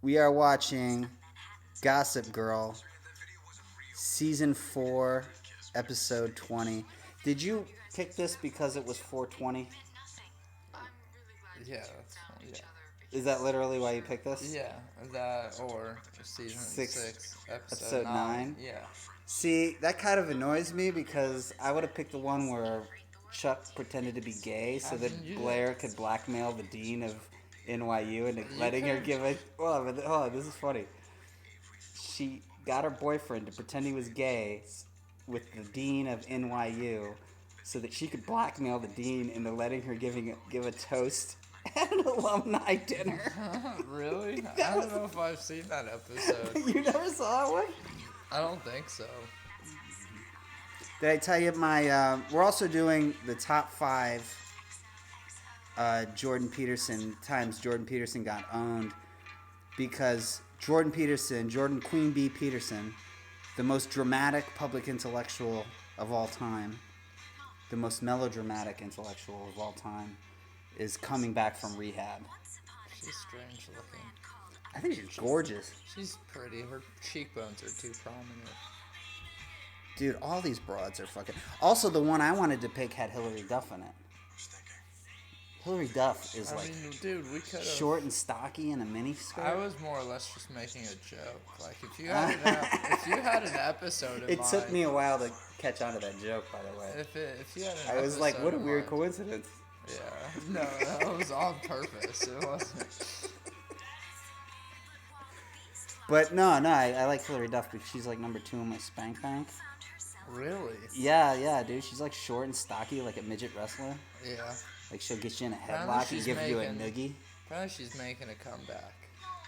We are watching Gossip Girl, Season 4, Episode 20. Did you pick this because it was 420? Yeah, that's yeah. Is that literally why you picked this? Yeah, that or season 6, Episode episode 9? 9. Yeah. See, that kind of annoys me because I would have picked the one where Chuck pretended to be gay so that Blair could blackmail the dean of NYU into letting her give it. Hold on, this is funny. She got her boyfriend to pretend he was gay with the dean of NYU so that she could blackmail the dean into letting her give a toast at an alumni dinner. Really? I don't know if I've seen that episode. You never saw that one? I don't think so. Did I tell you my... we're also doing the top 5 Jordan Peterson times Jordan Peterson got owned because Jordan Queen Bee Peterson, the most dramatic public intellectual of all time, the most melodramatic intellectual of all time, is coming back from rehab. She's strange looking. I think she's gorgeous. She's pretty. Her cheekbones are too prominent. Dude, all these broads are fucking... Also, the one I wanted to pick had Hilary Duff in it. Hilary Duff is dude, we could short and stocky in a mini skirt. I was more or less just making a joke. Like if you had an episode of it took me a while to catch on to that joke, by the way. If you had I was like, what a weird coincidence. Yeah. No, that was on purpose. It wasn't. But no, I like Hilary Duff because she's like number 2 in my spank bank. Really? Yeah, dude. She's like short and stocky, like a midget wrestler. Yeah. Like she'll get you in a headlock and give you a noogie. Probably she's making a comeback.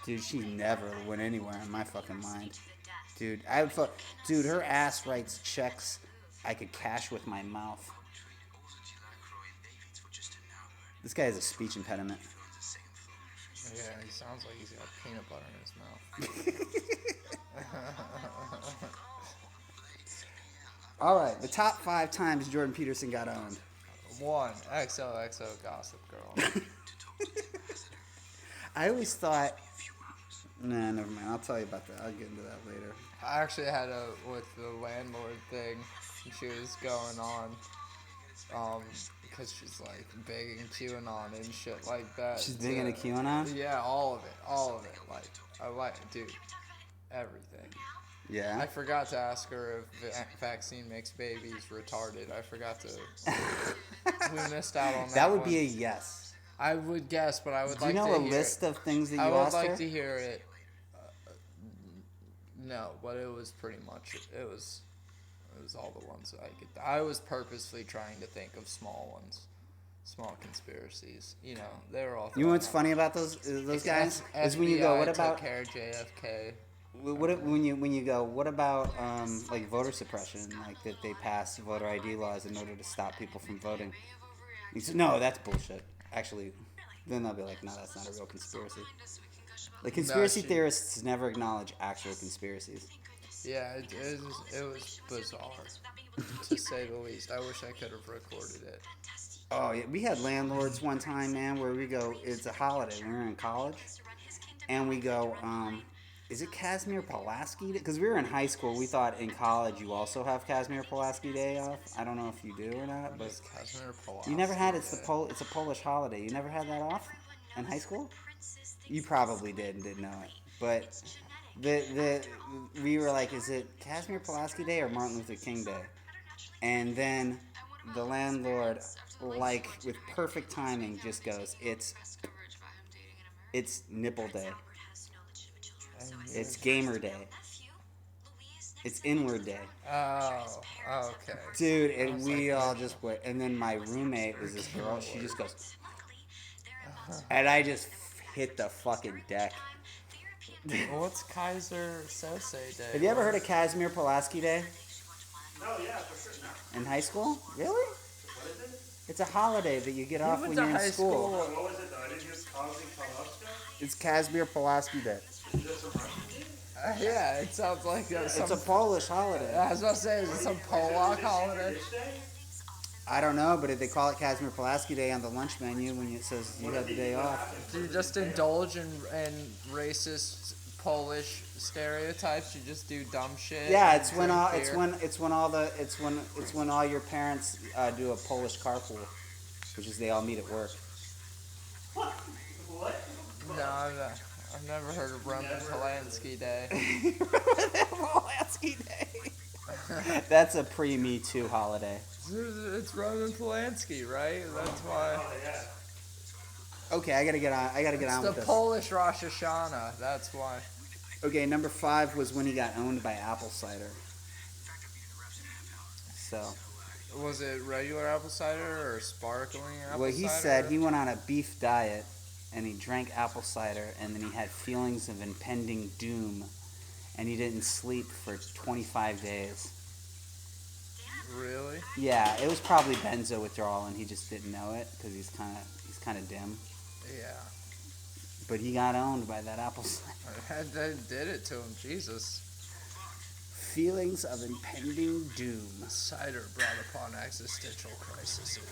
Dude, she never went anywhere in my fucking mind. Dude, Dude, her ass writes checks I could cash with my mouth. This guy has a speech impediment. Yeah, he sounds like he's got peanut butter in his mouth. All right, the top 5 times Jordan Peterson got owned. 1, XOXO Gossip Girl. I always thought... Nah, never mind. I'll tell you about that. I'll get into that later. I actually had with the landlord thing, she was going on, because she's like big in QAnon and shit like that. She's big into QAnon? Yeah, all of it. Like, I like, dude, everything. Yeah. I forgot to ask her if vaccine makes babies retarded. I forgot to. We missed out on that. That would be a yes. I would guess, but I would like to hear. Do you know a list of things that you asked her? I would like to hear it. No, but it was pretty much. It was all the ones that I could. I was purposely trying to think of small ones. Small conspiracies, you know, they were all. You know what's funny about those guys is when you go, what about took care of JFK? When you go, what about like voter suppression, like that they passed voter ID laws in order to stop people from voting? You say, no, that's bullshit. Actually, then they'll be like, no, that's not a real conspiracy. Like conspiracy theorists never acknowledge actual conspiracies. Yeah, it was bizarre, to say the least. I wish I could have recorded it. Oh yeah, we had landlords one time, man, where we go, it's a holiday. We were in college, and we go, is it Casimir Pulaski Day? Because we were in high school, we thought in college you also have Casimir Pulaski Day off. I don't know if you do or not, but Casimir Pulaski you never had it's a Polish holiday. You never had that off in high school? You probably did and didn't know it. But we were like, is it Casimir Pulaski Day or Martin Luther King Day? And then the landlord, like with perfect timing, just goes, it's nipple day. It's gamer day. It's inward day. Oh, okay. Dude, and we all just went. And then my roommate was this girl. She just goes, and I just hit the fucking deck. What's Kaiser Sose Day? Have you ever heard of Casimir Pulaski Day? No, yeah, for sure. No. In high school? Really? What is it? It's a holiday that you get off when you're in school. What was it though? I didn't hear Kazi Pulaski. It's Casimir Pulaski Day. Is that some Russian thing? Yeah, it sounds like It's a Polish holiday. I was about to say, is it some Polak holiday? I don't know, but if they call it Casimir Pulaski Day on the lunch menu when it says you have the day off. Do you just indulge in racist Polish stereotypes? You just do dumb shit. Yeah, and it's when drink all beer? it's when all your parents do a Polish carpool, which is they all meet at work. What? No, I've never heard of Roman Polanski Day. Pulaski Day. That's a pre-Me Too holiday. It's Roman Polanski, right? That's why. Oh, yeah. Okay, I gotta get on It's with the this. Polish Rosh Hashanah. That's why. Okay, number 5 was when he got owned by apple cider. So, Was it regular apple cider or sparkling apple cider? well, he said he went on a beef diet and he drank apple cider and then he had feelings of impending doom and he didn't sleep for 25 days. Really? Yeah, it was probably benzo withdrawal and he just didn't know it because he's kind of dim. Yeah. But he got owned by that apple cider. That did it to him. Jesus. Feelings of impending doom. Cider brought upon existential crises. It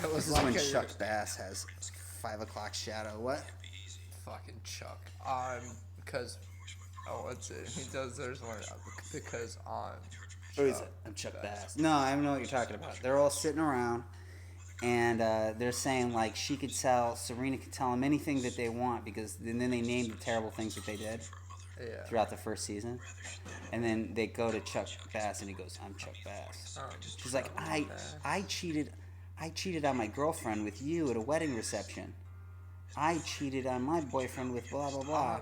was This is like when a Chuck Bass has 5 o'clock shadow. What? fucking Chuck. Because what's it? He does. There's one because Who is it? I'm Chuck Bass. No, I don't know what you're talking about. They're all sitting around, and they're saying like Serena could tell them anything that they want and then they named the terrible things that they did throughout the first season, and then they go to Chuck Bass and he goes, "I'm Chuck Bass." She's like, I cheated on my girlfriend with you at a wedding reception. I cheated on my boyfriend with blah blah blah.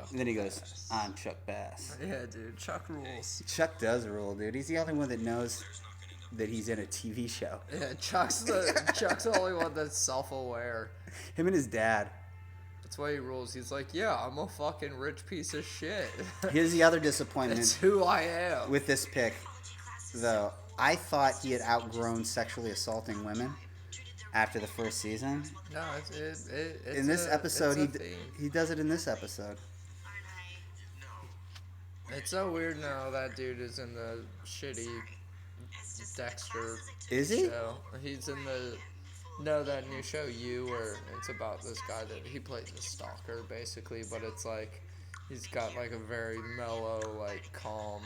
And then he goes, "I'm Chuck Bass." Yeah, dude, Chuck rules. Chuck does rule, dude. He's the only one that knows that he's in a TV show. Yeah, Chuck's the only one that's self-aware. Him and his dad. That's why he rules. He's like, yeah, I'm a fucking rich piece of shit. Here's the other disappointment. That's who I am. With this pick, though. I thought he had outgrown sexually assaulting women after the first season. No, it's in this episode, theme. he does it in this episode. It's so weird now that dude is in the shitty Dexter Is he? show. He's in that new show, You, where it's about this guy that he plays a stalker, basically, but it's like, he's got like a very mellow, like calm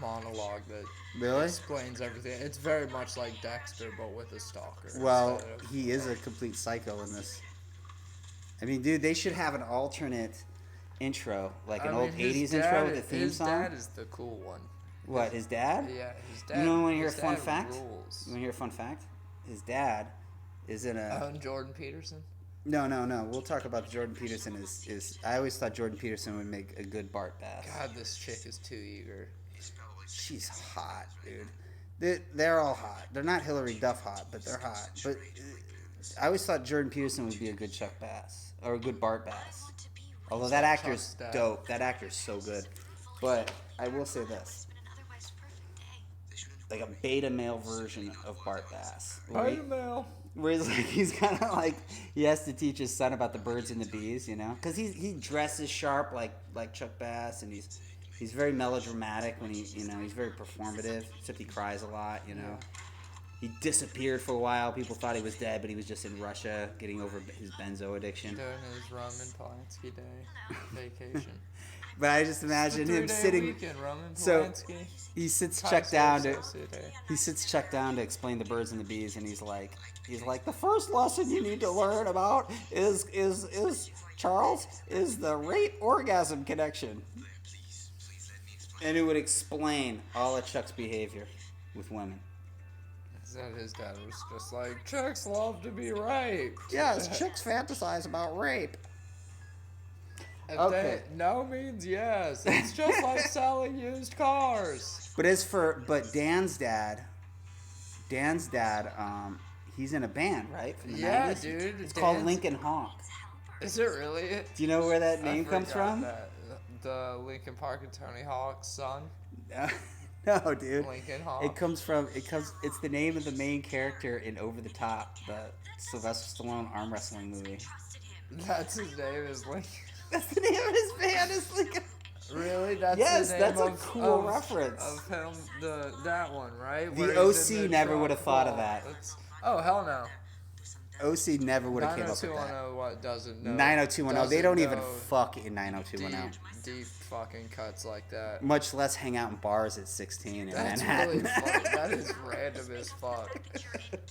monologue that Really? explains everything. It's very much like Dexter, but with a stalker. Well, instead of- he is a complete psycho in this. I mean, dude, they should have an alternate intro, like an old his 80s intro with a theme his song. His dad is the cool one. What, his dad? Yeah, his dad. You know, want to hear a his fun dad fact? rules. You want to hear a fun fact? His dad is in a... Jordan Peterson? No. We'll talk about Jordan Peterson. I always thought Jordan Peterson would make a good Bart Bass. God, this chick is too eager. She's hot, dude. They're all hot. They're not Hillary Duff hot, but they're hot. But I always thought Jordan Peterson would be a good Chuck Bass or a good Bart Bass. Although that actor's dope. That actor's so good. But I will say this. Like a beta male version of Bart Bass. Beta male. Where he's kind of like, he has to teach his son about the birds and the bees, you know? Because he dresses sharp like Chuck Bass, and he's very melodramatic when he's very performative, except he cries a lot, you know? He disappeared for a while. People thought he was dead, but he was just in Russia getting over his benzo addiction. Doing his Roman Polanski Day vacation. But I just imagine him sitting. Weekend, Roman So Polanski. he sits Chuck down to explain the birds and the bees, and he's like, the first lesson you need to learn about is Charles is the rate orgasm connection, and it would explain all of Chuck's behavior with women. That his dad was just like, chicks love to be raped. Yes, chicks fantasize about rape. And Okay. No means yes. It's just like selling used cars. But Dan's dad, he's in a band, right? From the 90s? Dude. It's called Lincoln Hawk. Is it really? Do you know where that name comes from? The Lincoln Park and Tony Hawk's son. No, dude. Lincoln Hawk. It's the name of the main character in Over the Top, the Sylvester Stallone arm wrestling movie. That's his name is Lincoln. That's the name of his band is Lincoln. Really? That's Yes, the name that's a of, cool reference. of him. That one, right? The Where he's in OC the never truck. would have thought of Well, that. Oh, hell no. OC never would have came up with that. 90210 what doesn't know. 90210. They don't even know fuck in 90210. deep fucking cuts like that. Much less hang out in bars at 16 in That's Manhattan. really funny. That is random as fuck.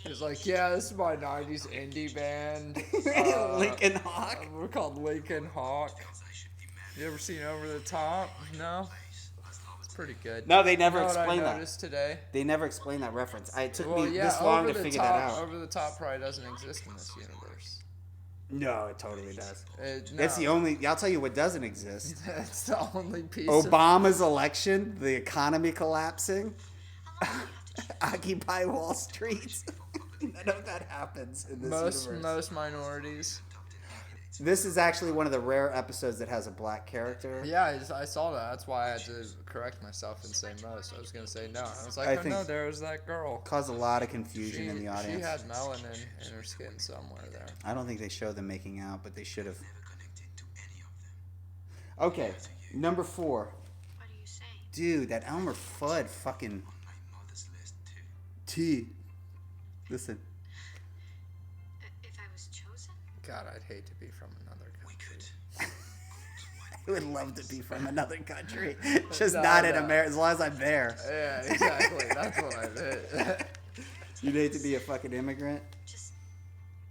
He's like, yeah, this is my 90s indie band. Lincoln Hawk. We're called Lincoln Hawk. You ever seen Over the Top? No? It's pretty good. No, they never You know what explained I that. noticed today? They never explained that reference. It took Well, me yeah, this long Over to the figure Top, that out. Over the Top probably doesn't exist in this universe. No, it totally does. No. It's the only. I'll tell you what doesn't exist. That's the only piece Obama's election, the economy collapsing, Occupy Wall Street. None of that happens in this universe. Most minorities. This is actually one of the rare episodes that has a black character. Yeah, I saw that. That's why I had to correct myself and say most. I was going to say no. I was like, I oh think no, there was that girl. Caused a lot of confusion in the audience. She had melanin in her skin somewhere there. I don't think they showed them making out, but they should have. Okay, number 4. What do you say? Dude, that Elmer Fudd fucking T. Listen. If I was chosen? God, I'd hate to be from another country. I would love to be from another country. Just No, not in no. America, as long as I'm there. Yeah, exactly. That's what I meant. You'd hate to be a fucking immigrant? Just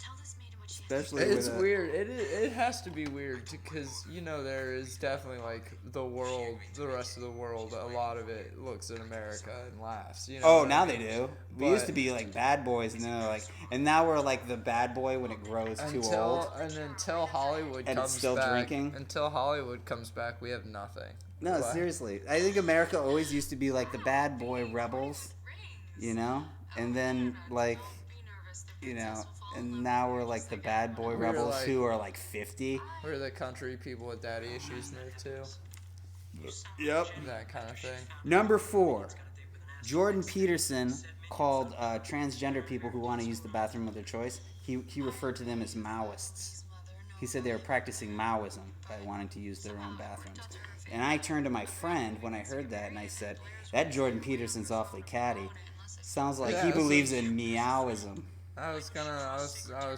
tell this maiden what she Especially It's with a, weird. It has to be weird because there is definitely like the rest of the world. A lot of it looks at America and laughs. Oh, what I now mean? they do. We used to But- be like bad boys, and then they're like, and now we're like the bad boy when it grows too old. Until Hollywood And comes it's still back. drinking? Until Hollywood comes back, we have nothing. No, What? seriously. I think America always used to be like the bad boy rebels, and then like, and now we're like the bad boy We're rebels like- who are like 50. We're the country people with daddy issues move to. Yep. That kind of thing. Number 4, Jordan Peterson called transgender people who want to use the bathroom of their choice. He referred to them as Maoists. He said they were practicing Maoism by wanting to use their own bathrooms. And I turned to my friend when I heard that, and I said, "That Jordan Peterson's awfully catty. Sounds like Yeah, he that's believes in meowism." I was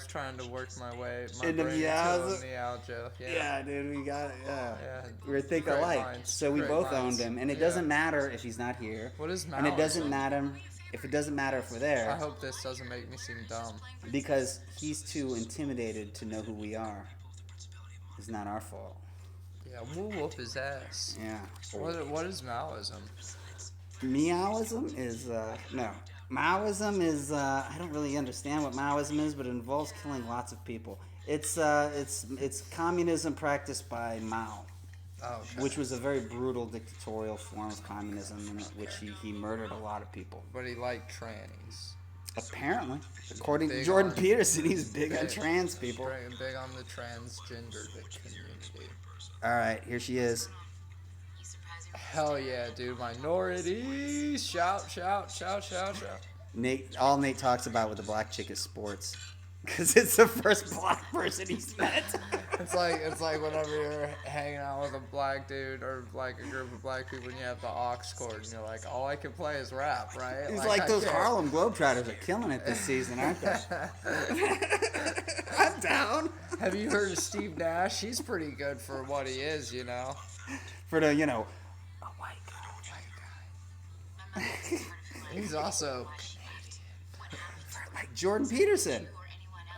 trying to work my way Into brain meows? into a meow joke. Yeah. Yeah, dude, we got it. Yeah. Yeah. We were think Great alike. minds. So we Great both minds. owned him, and it Yeah. doesn't matter if he's not here. What is And it doesn't Maoism? matter if we're there. I hope this doesn't make me seem dumb. Because he's too intimidated to know who we are. It's not our fault. Yeah, we'll whoop his ass. Yeah. What is Maoism? Meowism is, no. Maoism is, I don't really understand what Maoism is, but it involves killing lots of people. It's communism practiced by Mao, Oh, okay. which was a very brutal dictatorial form of communism in which he murdered a lot of people. But he liked trannies. Apparently. According to Big Jordan on- Peterson, he's big on Big- trans people. Big on the transgender community. All right, here she is. You surprise your Hell yeah, dude. Minorities. Shout, shout, shout, shout, shout. All Nate talks about with the black chick is sports. Because it's the first black person he's met. It's like whenever you're hanging out with a black dude or like a group of black people and you have the aux chord and you're like, all I can play is rap, right? He's like, I those can't- Harlem Globetrotters are killing it this season, aren't they? I'm down. Have you heard of Steve Nash? He's pretty good for what he is, For the, a white guy. He's also. Like Jordan Peterson. or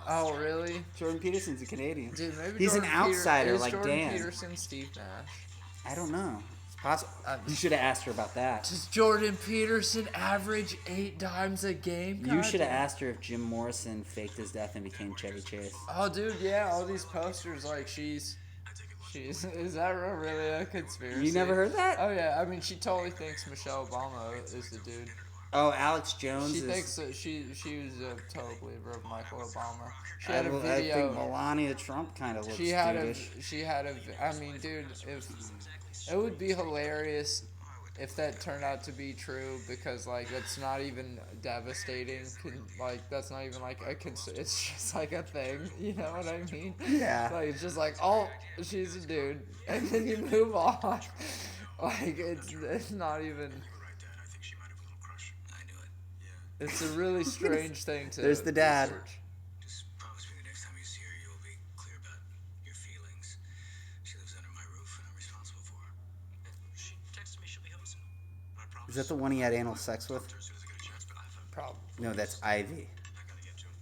anyone else. Oh, really? Jordan Peterson's a Canadian. Dude, maybe He's Jordan an outsider is like Jordan Dan. Peterson, Steve Nash. I don't know. It's possible. I'm- You should have asked her about that. Does Jordan Peterson average 8 dimes a game? You should have Goddamn. asked her if Jim Morrison faked his death and became Chevy Chase. Oh, dude, yeah, all these posters like she's. Is that really a conspiracy? You never heard that? Oh yeah, I mean she totally thinks Michelle Obama is the dude. Oh, Alex Jones She is... thinks that she was a total believer of Michael Obama. She I had a think video. Melania Trump kind of looks She had dudish. I mean, dude, if it would be hilarious if that turned out to be true, because like that's not even devastating, like that's not even like it's just like a thing, you know what I mean? Yeah. Like it's just like, oh, she's a dude, and then you move on. Like it's not even. It's a really strange thing to. There's the dad. Research. Just promise me the next time you see her, you'll be clear about your feelings. She lives under my roof, and I'm responsible for her. She texted me she'll be home soon. I promise. Is that the one he had anal sex with? As soon as I get a chance, but I have Probably. No, that's Ivy. I gotta get to him.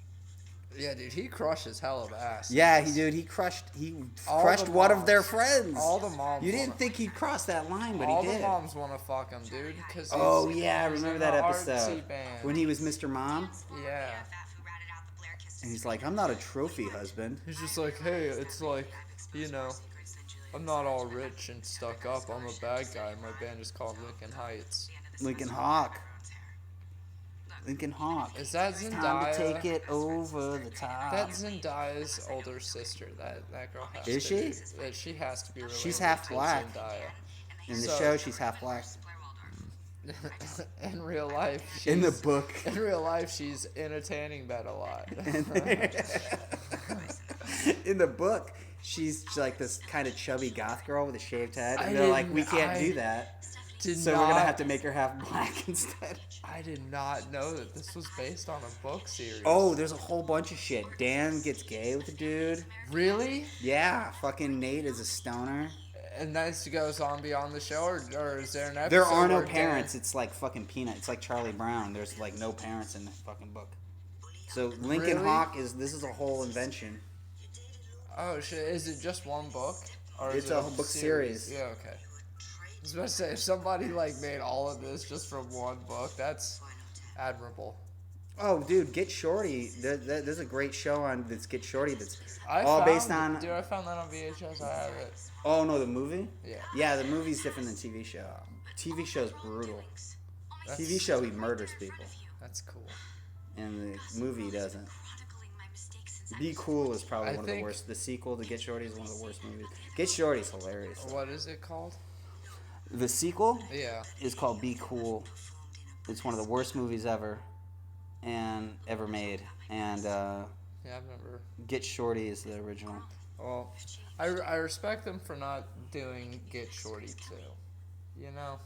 Yeah, dude, he crushes hell of ass. Yeah, he crushed All crushed the one of moms. their friends. All the moms. You didn't wanna- think he'd cross that line, but All he the did. moms want to fuck him, dude. Cause Oh he's- yeah, I he's remember in that the episode artsy band. when he was Mr. Mom, Yeah. and he's like, "I'm not a trophy husband." He's just like, hey, it's like, you know, I'm not all rich and stuck up. I'm a bad guy. My band is called Lincoln Heights. Lincoln Hawk. Lincoln Hawk. Is that Time Zendaya? to take it over the top. That's Zendaya's older sister. That girl has Is to she? Be, that she has to be related She's half to black. Zendaya. In the So- show, she's half black. In real life, In the she's- book. In real life, she's entertaining that a lot. In the book, she's like this kind of chubby goth girl with a shaved head, I and they're like, didn't- "We can't I do that, Did so not, we're gonna have to make her half black instead." I did not know that this was based on a book series. Oh, there's a whole bunch of shit. Dan gets gay with a dude. Really? Yeah, fucking Nate is a stoner. And that goes on beyond the show, or is there an episode? There are no where parents. It's like fucking Peanut. It's like Charlie Brown. There's like no parents in the fucking book. So Lincoln Really? Hawk this is a whole invention. Oh shit! Is it just one book? Or It's is it a whole book series. Yeah. Okay. I was about to say, if somebody like made all of this just from one book, that's admirable. Oh, dude, Get Shorty. There's a great show on that's Get Shorty that's I all found, based on. Dude, I found that on VHS. I have it. Oh no, the movie? Yeah. Yeah, the movie's different than TV show. TV show's brutal. That's, TV show he murders people, That's cool. and the movie doesn't. Be Cool is probably I one of the think- worst. The sequel to Get Shorty is one of the worst movies. Get Shorty's hilarious. What is it called? The sequel Yeah. is called Be Cool. It's one of the worst movies ever made. And Yeah, I've never. Get Shorty is the original. Well, I respect them for not doing Get Shorty too. You know.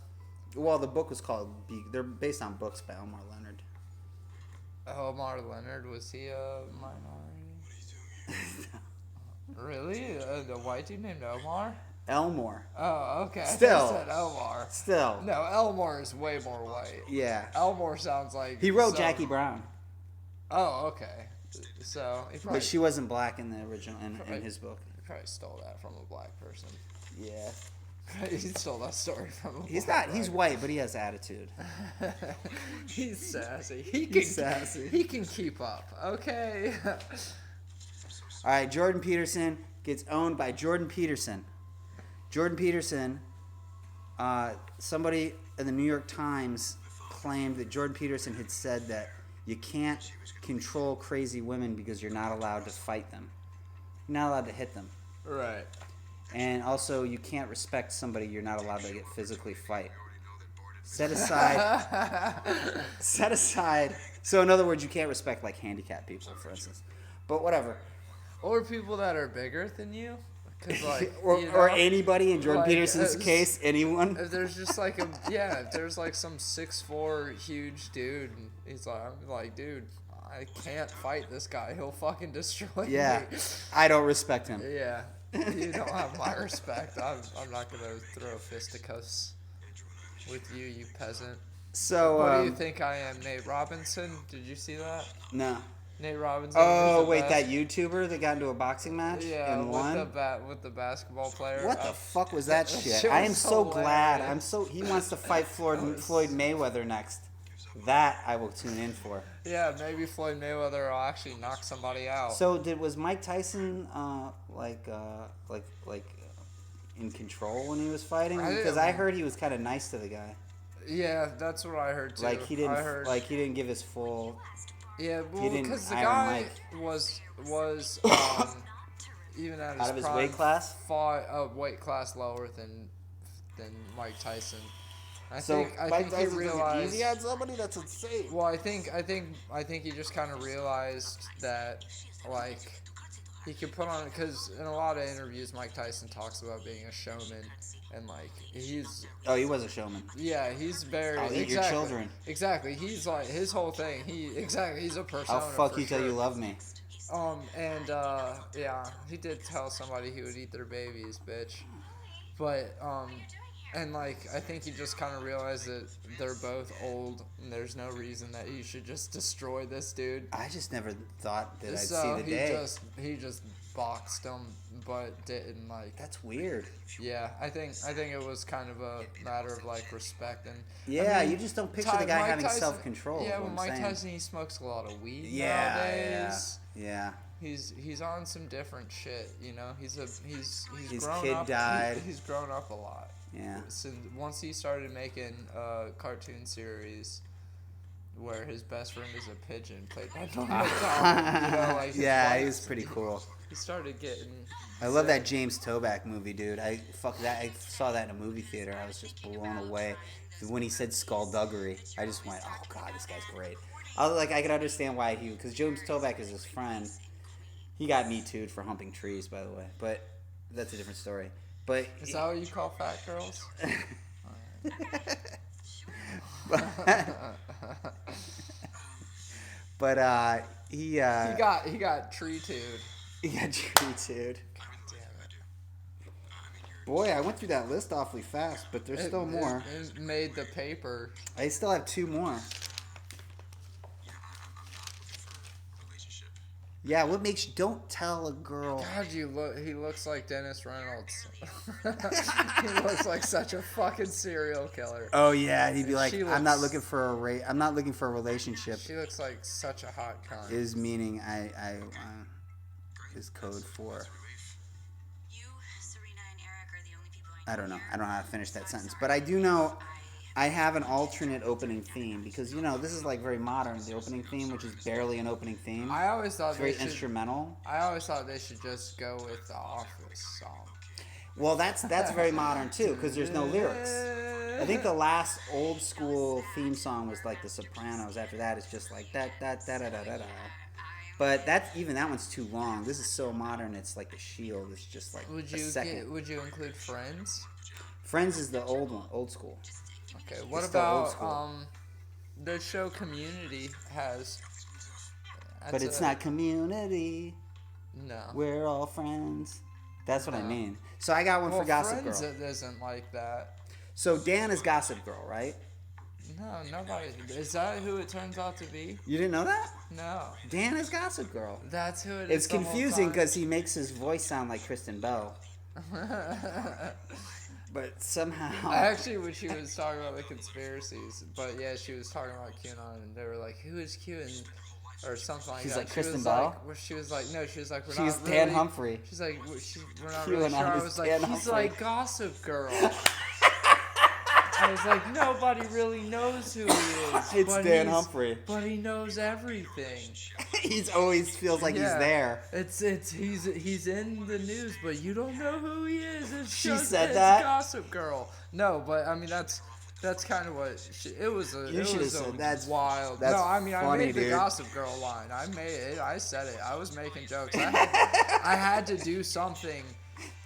Well, the book was called They're based on books by Omar Leonard. Omar Leonard, was he a minority? Really? The white dude named Omar? Elmore. Oh, okay. I Still. said Omar. Still. No, Elmore is way more white. Yeah. Elmore sounds like He wrote some- Jackie Brown. Oh, okay. So he probably, But she wasn't black in the original in his book. probably stole that from a black person. Yeah. He stole that story from a He's black not. He's guy. white, but he has attitude. He's sassy. He can sassy. He can keep up. Okay. All right. Jordan Peterson gets owned by Jordan Peterson. Jordan Peterson. Somebody in the New York Times claimed that Jordan Peterson had said that you can't control crazy women because you're not allowed to fight them. You're not allowed to hit them. Right. And also, you can't respect somebody you're not allowed to get physically fight. Set aside. Set aside. So, in other words, you can't respect, like, handicapped people, for instance. But whatever. Or people that are bigger than you. Cause like, or, you or know, anybody, in Jordan like, Peterson's case, anyone. If there's just like if there's like some 6'4" huge dude, and he's like, I'm like, dude, I can't fight this guy. He'll fucking destroy Yeah. me. I don't respect him. Yeah. You don't have my respect. I'm not gonna throw fisticuffs with you, you peasant. So, What do you think I am, Nate Robinson? Did you see that? No. Nate Robinson. Oh, who's the wait, best- that YouTuber that got into a boxing match Yeah, and won? with the basketball player. What the fuck was that that shit? shit I am was so glad. hilarious. He wants to fight Floyd Mayweather next. That I will tune in for. Yeah, maybe Floyd Mayweather will actually knock somebody out. So was Mike Tyson in control when he was fighting? I Because didn't- I heard he was kind of nice to the guy. Yeah, that's what I heard too. Like he didn't I heard, he didn't give his full. yeah, well, didn't because the Iron guy Mike. was even at his Out of his prime, weight class? fought a weight class lower than Mike Tyson. I So think Mike he Tyson's realized. easy on somebody. That's insane. Well, I think he just kind of realized that like he could put on, because in a lot of interviews Mike Tyson talks about being a showman, and like he's Oh, he was a showman. he's very I'll eat your children. Exactly. He's like his whole thing. He's a persona. I'll fuck for you till sure. you love me. And yeah, he did tell somebody he would eat their babies, bitch. But and like I think he just kind of realized that they're both old and there's no reason that he should just destroy this dude. I just never thought that I'd see So the day. he just boxed him, but didn't like. That's weird. Yeah, I think it was kind of a matter of like respect and. Yeah, I mean, you just don't picture the guy Mike having Tyson- self-control. Yeah, is what well, I'm Mike saying. Tyson, he smokes a lot of weed Yeah, nowadays. yeah. He's on some different shit, you know. He's His grown kid up. died. He's grown up a lot. Yeah. Since once he started making a cartoon series where his best friend is a pigeon played by Norm Macdonald, you know, like his Yeah, wife- he was pretty cool. He started getting. I love that James Toback movie, dude. I saw that in a movie theater. I was just blown away when he said skullduggery. I just went, oh god, this guy's great. I can understand why because James Toback is his friend. He got Me Too'd for humping trees, by the way, but that's a different story. But Is that what you call fat girls? but he He got tree-tooed. he got treated. Boy, I went through that list awfully fast, but there's still more. It made the paper. I still have 2 more. Relationship. Yeah, what makes you don't tell a girl? God, he looks like Dennis Reynolds. He looks like such a fucking serial killer. Oh yeah, he'd be like, She I'm not looks- looking for I'm not looking for a relationship. She looks like such a hot cunt. Is meaning is code for. You, Serena, and Eric are the only people I don't know. I don't know how to finish that sentence, but I do know I have an alternate opening theme because this is like very modern. The opening theme, which is barely an opening theme, I always thought it's they very should. instrumental. I always thought they should just go with the Office song. Well, that's very modern too because there's no lyrics. I think the last old school theme song was like The Sopranos. After that, it's just like da da da da da da da. But that one's too long. This is so modern. It's like The Shield. It's just like Would a you second. would you include Friends? Friends is the old one, old school. Okay. What It's still old about school. the show Community has? But it's not Community. No. We're all friends. That's what I No. mean. So I got one Well, for Gossip Friends Girl. isn't like that. So Dan is Gossip Girl, right? No, nobody. Is that who it turns out to be? You didn't know that? No. Dan is Gossip Girl. That's who it is. It's the whole confusing time. because he makes his voice sound like Kristen Bell. But somehow... Actually, when she was talking about the conspiracies, but yeah, she was talking about QAnon, and they were like, "Who is Q?" and or something like She's that. like She Kristen was Bell? Like, well, she was like, no, she was like, we're She's not Dan really. Humphrey. She's like, we're not QAnon really sure. I is was like, Dan he's Humphrey. like Gossip Girl. I was like, nobody really knows who he is. It's but Dan he's- Humphrey. But he knows everything. He's always feels like he's Yeah. there. He's in the news, but you don't know who he is. She It's said that? Gossip Girl. No, but I mean that's kind of what it was. You should have said that's wild. that's no, I mean funny, I made the dude. Gossip Girl line. I made it. I said it. I was making jokes. I had to do something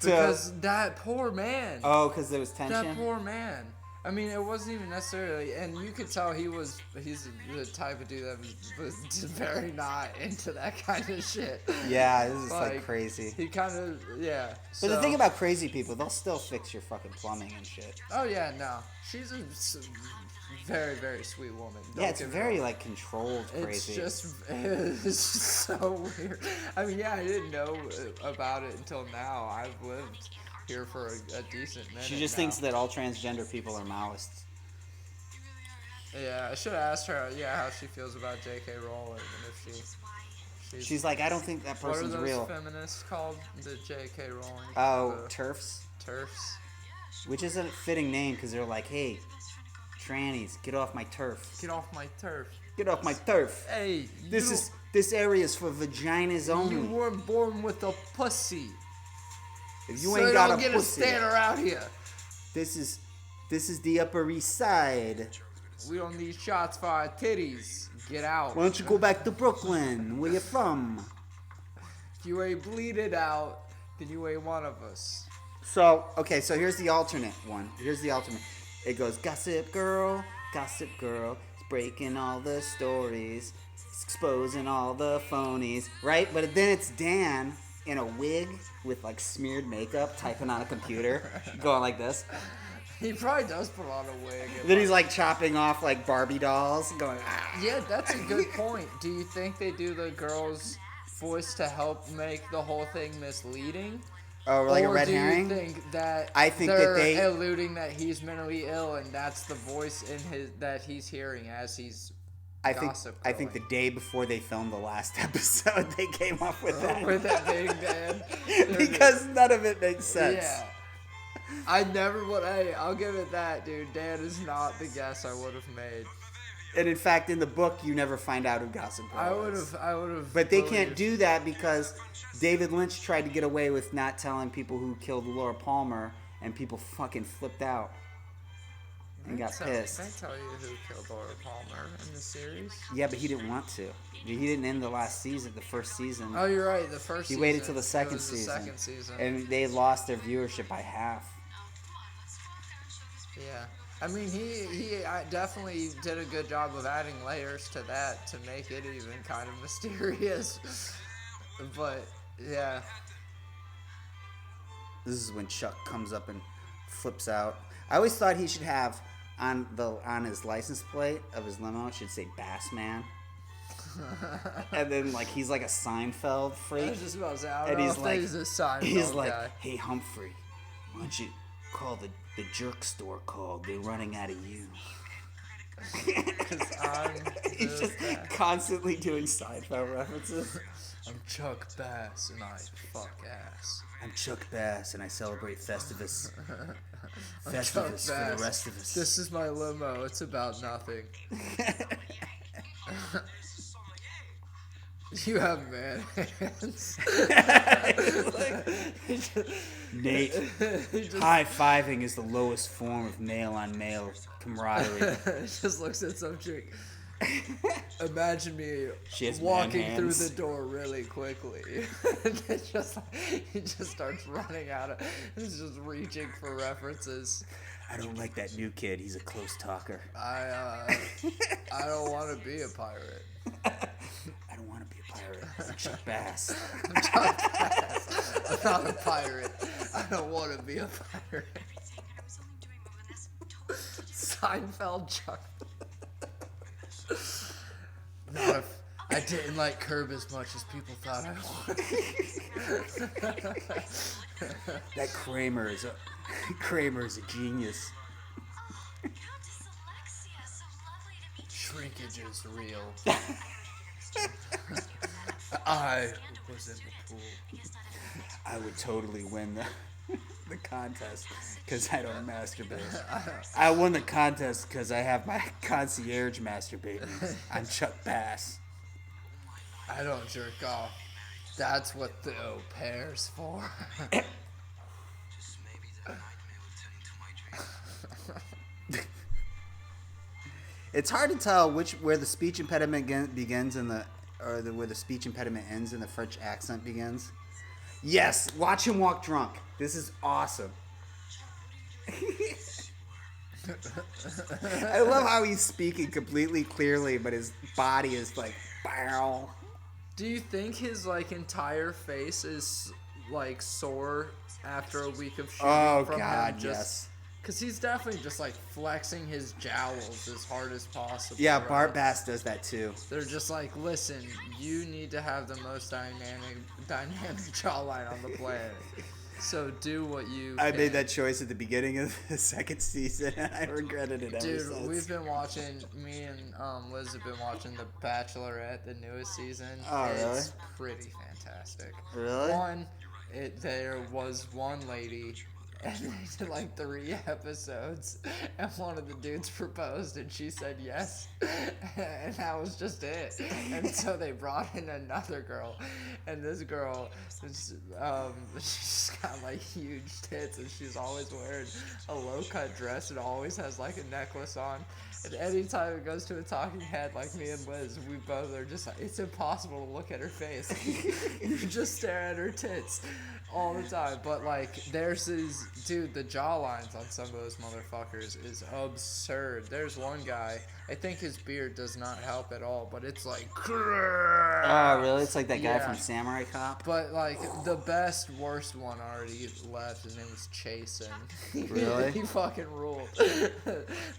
because that poor man. Oh, because there was tension? That poor man. I mean, it wasn't even necessarily, and you could tell he's the type of dude that was very not into that kind of shit. Yeah, this is like crazy. He kind of, yeah. But the thing about crazy people, they'll still fix your fucking plumbing and shit. Oh yeah, no, she's a very, very sweet woman. Don't Yeah, it's get me very wrong. like controlled crazy. It's just so weird. I mean, yeah, I didn't know about it until now. I've lived here for a decent minute. She just now. thinks that all transgender people are Maoists. Yeah, I should have asked her. Yeah, how she feels about J.K. Rowling and if She's like, I don't think that what are person's those real. feminists called? The J.K. Rowling. Oh, the TERFs? TERFs. Which is a fitting name because they're like, hey, trannies, get off my turf. Get off my turf. Get off my turf. Hey, This area is for vaginas only. you weren't born with a pussy. If you so ain't got don't a get pussy, a stander out here. this is This is the Upper East Side. We don't need shots for our titties. Get out. Why don't you go back to Brooklyn? Where you from? If you ain't bleeded out, then you ain't one of us. So, okay, so here's the alternate one. Here's the alternate. It goes, Gossip Girl, it's breaking all the stories, it's exposing all the phonies, right? But then it's Dan in a wig with like smeared makeup, typing on a computer, going like this. He probably does put on a wig. Then he's like chopping off like Barbie dolls, going, ah. Yeah, that's a good point. Do you think they do the girl's voice to help make the whole thing misleading? Oh, like or a red herring? Do you think that I think they're that they alluding that he's mentally ill and that's the voice in his that he's hearing as he's gossip I think the day before they filmed the last episode, they came up with that. with that big Dan. Because none of it makes sense. Yeah. I never would. Hey, I'll give it that, dude. Dan is not the guess I would have made. And in fact, in the book, you never find out who Gossip Girl is. I would have. But they can't do that because David Lynch tried to get away with not telling people who killed Laura Palmer, and people fucking flipped out and got pissed. They tell you who killed Laura Palmer in the series? Yeah, but he didn't want to. He didn't end the first season. Oh, you're right. The first He season. waited till the It second was the season. second season. And they lost their viewership by half. Yeah. I mean, he definitely did a good job of adding layers to that to make it even kind of mysterious. But, yeah. This is when Chuck comes up and flips out. I always thought he should have on his license plate of his limo, it should say Bass Man. And then like he's like a Seinfeld freak. I was just about to say, I don't And know he's if like, he's a Seinfeld he's like, guy. hey Humphrey, why don't you call the jerk store called? They're running out of you. He's just constantly doing Seinfeld references. I'm Chuck Bass and I fuck ass. I'm Chuck Bass and I celebrate Festivus. I'm Festivus Chuck for Bass. the rest of us. This is my limo. It's about nothing. You have man hands. Nate, high-fiving is the lowest form of male-on-male camaraderie. Just looks at some chick. Imagine me She has walking man through hands. the door really quickly. And he just starts running out of. He's just reaching for references. I don't like that new kid. He's a close talker. I don't want to be a pirate. I don't want to be a pirate. I'm Chuck Bass. I'm Chuck Bass. I'm not a pirate. I don't want to be a pirate. I was only doing what Vanessa Seinfeld Chuck. Not if I didn't like Curb as much as people thought I would. That Kramer is a genius. Countess Alexia, so lovely to meet Shrinkage is real. I was in the pool. I would totally win the contest because I don't masturbate. I won the contest because I have my concierge masturbating. I'm Chuck Bass. I don't jerk off. That's what the au pair's for. Just maybe the nightmare will turn into my dream. It's hard to tell where the speech impediment begins where the speech impediment ends and the French accent begins. Yes, watch him walk drunk. This is awesome. I love how he's speaking completely clearly, but his body is like, bow. Do you think his entire face is sore after a week of shooting? Oh from God, him yes. Because he's definitely just flexing his jowls as hard as possible. Yeah, right? Bart Bass does that too. They're just listen, you need to have the most dynamic jawline on the planet. So do what you I can. made that choice at the beginning of the second season, and I regretted it ever Dude, since. we've been watching, me and Liz have been watching The Bachelorette, the newest season. Oh, It's really? pretty fantastic. Really? There was one lady And they did like 3 episodes, and one of the dudes proposed, and she said yes, and that was just it. And so they brought in another girl, and this girl, she's got like huge tits, and she's always wearing a low-cut dress, and always has like a necklace on. And anytime it goes to a talking head, like me and Liz, we both are just like, it's impossible to look at her face. You just stare at her tits all the time. But like, there's this dude, the jawlines on some of those motherfuckers is absurd. There's one guy, I think his beard does not help at all, but it's like, Oh, really? It's like that guy Yeah. from Samurai Cop? but like the best, worst one already left. His name was Chase, and Really? he fucking ruled. They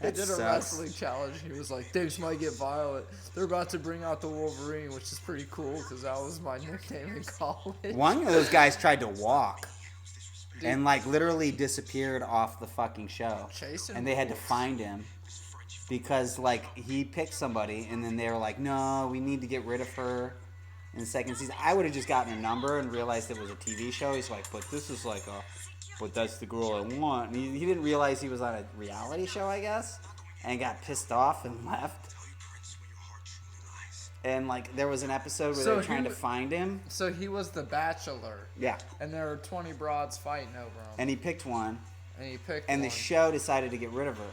That did a sucks. wrestling challenge. He was like, "Things might get violent. They're about to bring out the Wolverine," which is pretty cool because that was my nickname in college. One of those guys tried to walk. And like literally disappeared off the fucking show. Chasing And they had to wolves. find him. Because like he picked somebody and then they were like, no, we need to get rid of her in the second season. I would have just gotten a number and realized it was a TV show. He's like, but this is like but that's the girl I want. And he didn't realize he was on a reality show, I guess. And got pissed off and left. And like there was an episode where So they were he trying to w- find him. So he was the Bachelor, Yeah. and there were 20 broads fighting over him, And he picked one. and he picked And one. the show decided to get rid of her.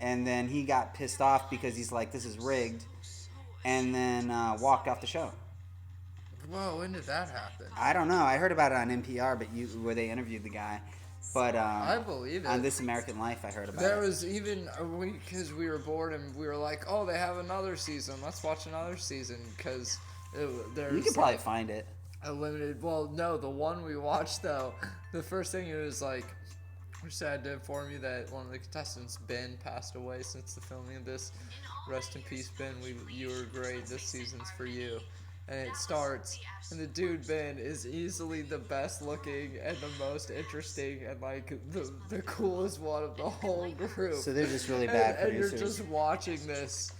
And then he got pissed off because he's like, this is rigged. And then walked off the show. Whoa, when did that happen? I don't know. I heard about it on NPR, where they interviewed the guy. But I believe it. on This American Life, I heard about There it. was even a week because we were bored and we were like, "Oh, they have another season. Let's watch another season." Because there's You could probably like find it. a limited. Well, no, the one we watched though, the first thing it was like, we're sad to inform you that one of the contestants, Ben, passed away since the filming of this. Rest in peace, Ben. You were great. This season's for you. And it starts, and the dude Ben is easily the best looking and the most interesting and like the coolest one of the whole group. So they're just really bad and you're producers. just watching this,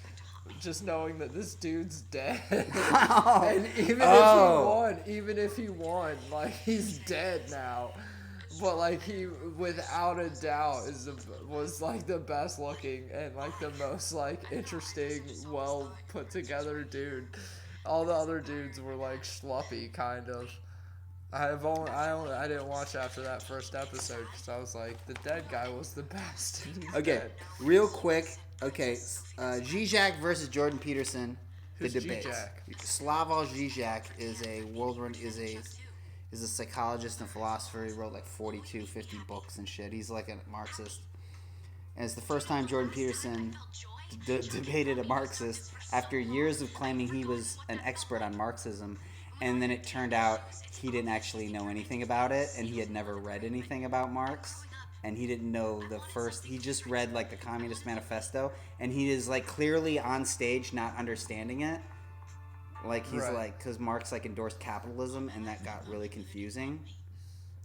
just knowing that this dude's dead. Oh. And Oh. even if he won, like he's dead now. But like he, without a doubt, was like the best looking and like the most like interesting, well put together dude. All the other dudes were like schluppy, kind of. I didn't watch after that first episode because I was like, the dead guy was the best. And he's Okay, dead. real quick. Okay, Zizek versus Jordan Peterson. Who's The debate. Zizek? Slavoj Zizek is a psychologist and philosopher. He wrote like 42, 50 books and shit. He's like a Marxist. And it's the first time Jordan Peterson debated a Marxist after years of claiming he was an expert on Marxism. And then it turned out he didn't actually know anything about it, and he had never read anything about Marx. And he didn't know he just read like the Communist Manifesto, and he is like clearly on stage not understanding it. Like he's Right. like, because Marx like endorsed capitalism, and that got really confusing.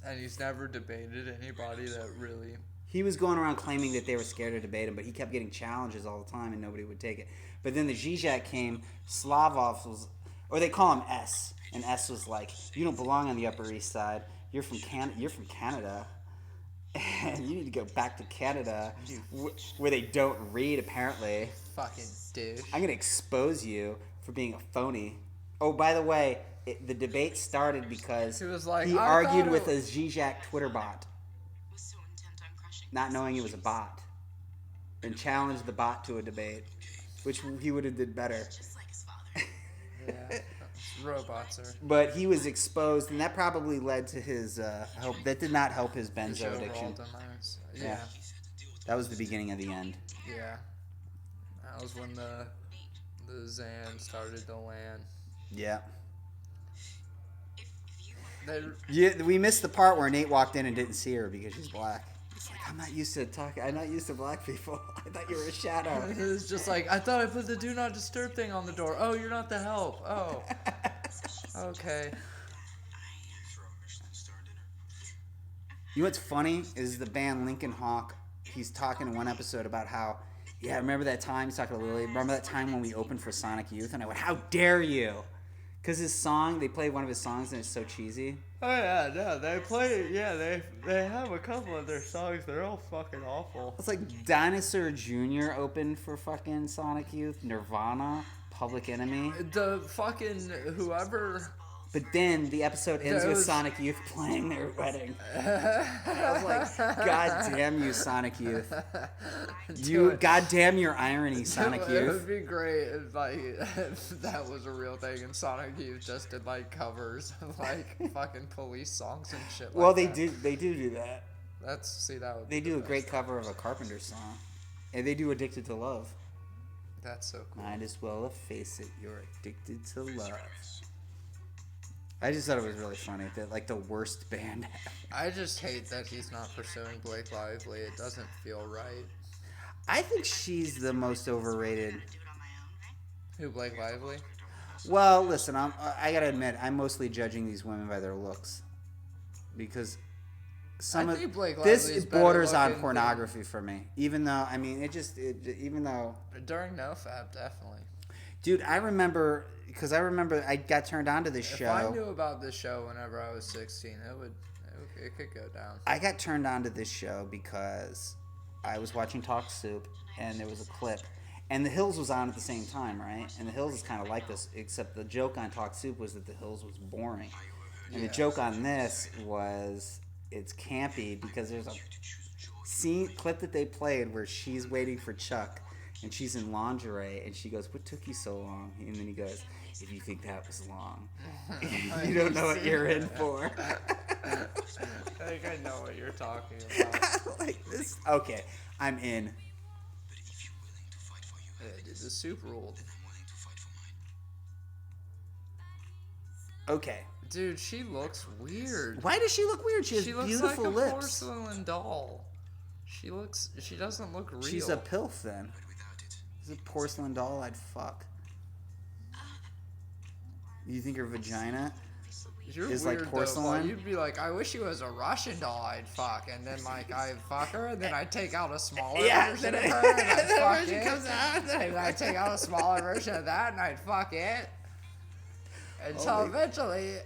And he's never debated anybody that really. He was going around claiming that they were scared to debate him, but he kept getting challenges all the time, and nobody would take it. But then the Zizek came, Slavov was, or they call him S, and S was like, "You don't belong on the Upper East Side. You're from Canada, and you need to go back to Canada, where they don't read apparently. Fucking douche. I'm gonna expose you for being a phony." Oh, by the way, the debate started because He was like, he "I argued thought with it a Zizek Twitter bot, Was so intent on crushing not knowing it was a bot, and challenged the bot to a debate, which he would have did better. just like his father. Yeah. Robots are. But he was exposed, and that probably led to his help. That did not help his his benzo overall addiction. demise. Yeah. Yeah. That was the beginning of the end. Yeah. That was when the Zan started to land. Yeah. They, Yeah, we missed the part where Nate walked in and didn't see her because she's black. It's like, I'm not used to black people. I thought you were a shadow. it was just like, I thought I put the do not disturb thing on the door. Oh, you're not the help. Oh. Okay. Throw a Michelin star dinner. You know what's funny is the band Lincoln Hawk. He's talking in one episode about how, yeah, remember that time, he's talking to Lily, remember that time when we opened for Sonic Youth? And I went, how dare you? Because they played one of his songs and it's so cheesy. Oh yeah, no, they play. Yeah, they have a couple of their songs. They're all fucking awful. It's like Dinosaur Jr. opened for fucking Sonic Youth, Nirvana, Public Enemy. The fucking whoever. But then the episode ends with Sonic Youth playing their wedding. I was like, God damn you, Sonic Youth. God damn your irony, Sonic It Youth. would be great if, like, if that was a real thing and Sonic Youth just did, like, covers of, like, fucking Police songs and shit like Well, that. they do that. That would They be do a the great best. cover of a Carpenter song. And they do Addicted to Love. That's so cool. Might as well face it, you're addicted to love. I just thought it was really funny that like the worst band ever. I just hate that he's not pursuing Blake Lively. It doesn't feel right. I think she's the most overrated. Do it on my own, right? Who, Blake Lively? Well, listen, I gotta admit, I'm mostly judging these women by their looks because I think Blake this Lively's better borders on looking pornography for me. Even though, I mean, even though, During NoFap, definitely. dude, I remember I got turned on to this If show. I knew about this show whenever I was 16, it could go down. I got turned on to this show because I was watching Talk Soup and there was a clip. And The Hills was on at the same time, right? And The Hills is kind of like this, except the joke on Talk Soup was that The Hills was boring. And the joke on this was it's campy because there's a clip that they played where she's waiting for Chuck and she's in lingerie and she goes, "What took you so long?" And then he goes, "If you think that was long, you don't know what you're in for." I think I know what you're talking about. Like this. Okay, I'm in. But if you're willing to fight for your Yeah, dude, the soup ruled. then I'm willing to fight for mine. Okay. Dude, she looks weird. Why does she look weird? She has She looks beautiful like a lips. porcelain doll. She doesn't look real. She's a pilf then. But without it, She's a porcelain doll I'd fuck. You think her vagina? You're is like weird, porcelain? Though. You'd be like, I wish she was a Russian doll I'd fuck, and then like I'd fuck her, and then I'd take out a smaller version of her, and I'd fuck it. out. And I'd take out a smaller version of that, and I'd fuck it. Until Only- eventually,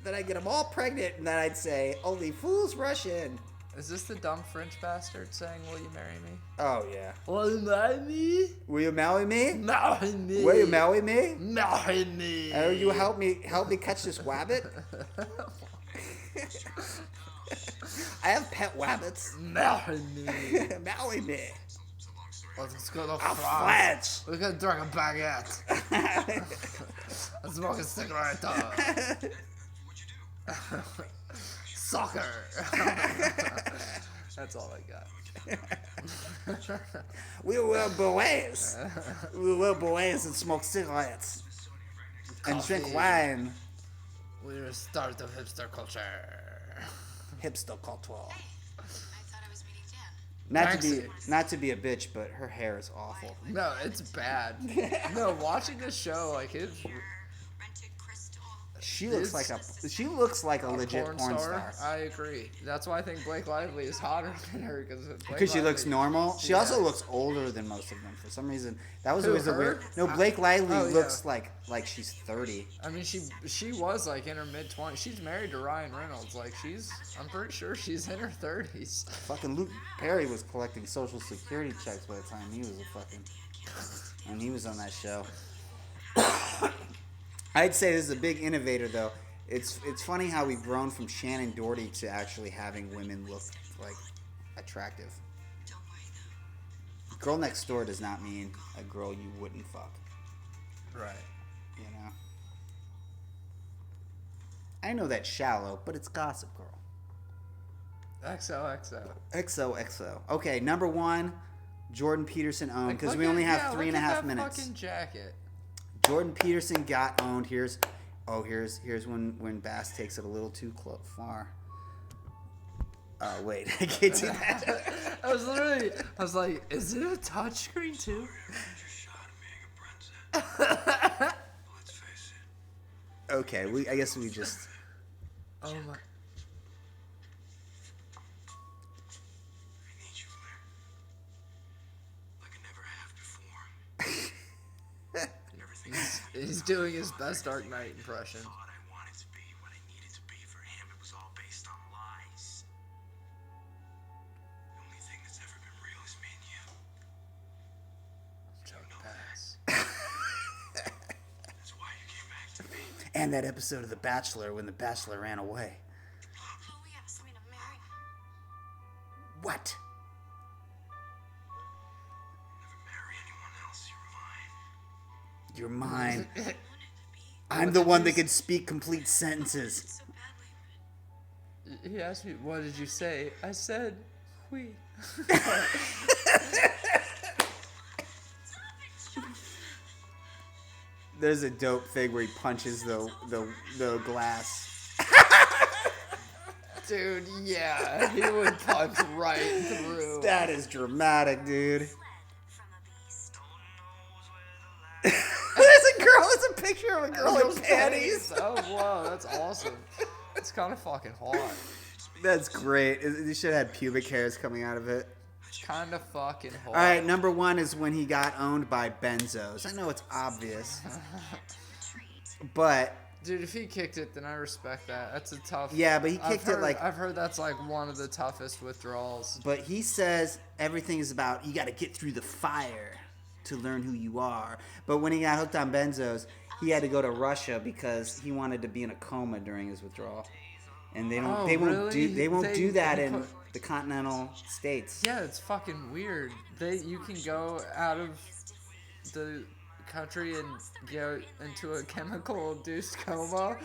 Then I'd get them all pregnant, and then I'd say, "Only fools Russian." is this the dumb French bastard saying, "Will you marry me?" Oh yeah. Will you marry me? Will you marry me? Marry me. Will you marry me? Marry me. Oh, you help me catch this wabbit? I have pet wabbits. Marry me. Marry me. it's a long story. Let's go to I'm France. French. We're gonna drink a baguette. Let's smoke a cigarette. What'd you do? Soccer. That's all I got. We will berets. We will berets and smoke cigarettes and drink Coffee. wine. We're the start of hipster culture. Hipster culture. I thought I was meeting Dan. Not to be a bitch, but her hair is awful. No, it's bad. No, watching this show, like it's Rented Crystal. She looks like a legit porn star. I agree. That's why I think Blake Lively is hotter than her Because she looks normal. She also Yeah. looks older than most of them. For some reason, that was Who, always the her? weird. No, Blake Lively Oh, yeah. looks like she's 30. I mean, she was like in her mid-20s. She's married to Ryan Reynolds. Like I'm pretty sure she's in her 30s. Fucking Luke Perry was collecting social security checks by the time he was when he was on that show. I'd say this is a big innovator though. It's funny how we've grown from Shannon Doherty to actually having women look like attractive. Don't worry though. Girl next door does not mean a girl you wouldn't fuck. Right. You know. I know that's shallow, but it's Gossip Girl. XOXO. XOXO. Okay, number one, Jordan Peterson owned because Look we only at- have yeah, 3.5 look at that minutes. Fucking jacket. Jordan Peterson got owned. Here's when Bass takes it a little too far. Wait, I can't do that. I was like, is it a touchscreen too? Shot of being a princess. Let's face it. Okay, I guess we just. Oh my. I need you, Blair. Like I never have before. Everything. He's He's doing his best Dark Knight impression. I thought I wanted to be what I needed to be for him. It was all based on lies. The only thing that's ever been real is me and you. Chuck Bass. That's why you came back to me. And that episode of The Bachelor when the Bachelor ran away. Oh, we have something to marry. What? Never marry anyone else. You're You're mine. mine. I wanted to be I'm the one that can speak complete sentences. so badly. He asked me, what did you say? I said, we. There's a dope thing where he punches the glass. Dude, yeah, he would punch right through. That is dramatic, dude. Fled from a beast. There's a girl. There's a picture of a girl in panties. Oh, whoa, that's awesome. It's kind of fucking hot. That's great. You should have had pubic hairs coming out of it. Kind of fucking hot. All right, number one is when he got owned by benzos. I know it's obvious, but Dude, if he kicked it, then I respect that. That's a tough. yeah, but he kicked it like. I've heard that's like one of the toughest withdrawals. But he says everything is about you got to get through the fire to learn who you are. But when he got hooked on benzos, he had to go to Russia because he wanted to be in a coma during his withdrawal. And they don't. Oh, they won't really? do. They won't do that they in put- the continental states. Yeah, it's fucking weird. You can go out of the country and go into a chemical-induced coma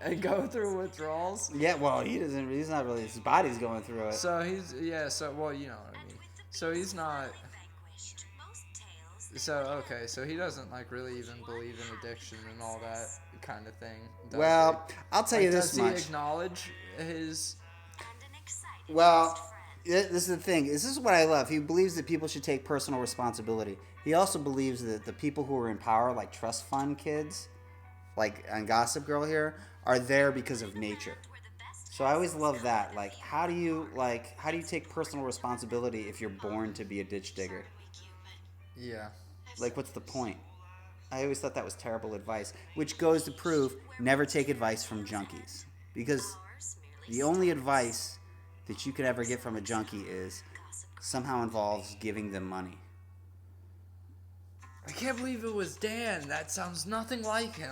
and go through withdrawals. Yeah. Well, he doesn't. He's not really. His body's going through it. So well, you know what I mean. So he's not. Vanquished. Most tales. So okay, so he doesn't like really even believe in addiction and all that kind of thing. Does Well, he? I'll tell you Like, this does much. he acknowledge his? And an excited Well, best friend. this is the thing. This is what I love. He believes that people should take personal responsibility. He also believes that the people who are in power, like trust fund kids, like on Gossip Girl here, are there because of nature. We're the best. So I always love that. Like, how do you take personal responsibility if you're born to be a ditch digger? Wake you, but Yeah. Like, what's the point? I always thought that was terrible advice, which goes to prove never take advice from junkies. Because ours merely the only advice that you could ever get from a junkie is somehow involves giving them money. I can't believe it was Dan. That sounds nothing like him.